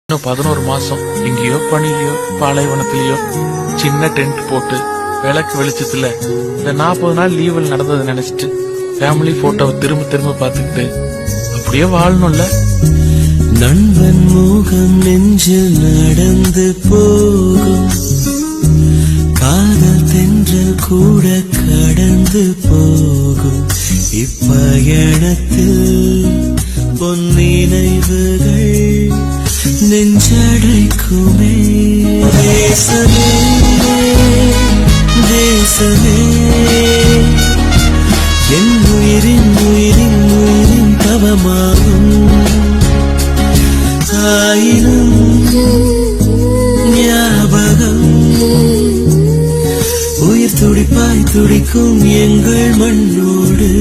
இன்னும் 11 மாசம் எங்கேயோ பணிலையோ பாலைவனத்திலயோ சின்ன டென்ட் போட்டு விளக்கு வெளிச்சத்துல இந்த 40 நாள் லீவில் நடந்ததை நினைச்சிட்டு ஃபேமிலி போட்டோவை திரும்ப திரும்ப பாத்துக்கிட்டு அப்படியே வாழணும்ல. நண்பன் முகம் நெஞ்சில் நடந்து போகும், காதல் தென்றல் கூட கடந்து போகும். இப்பயணத்தில் பொன்னினைவுகள் நெஞ்சடைக்குமே. தேசமே தேசமே என் உயிரின் உயிரின் உயிரின் தவமாகும். ஆயினும் ஞாபகம் உயிர் துடிப்பாய் துடிக்கும் எங்கள் மண்ணோடு.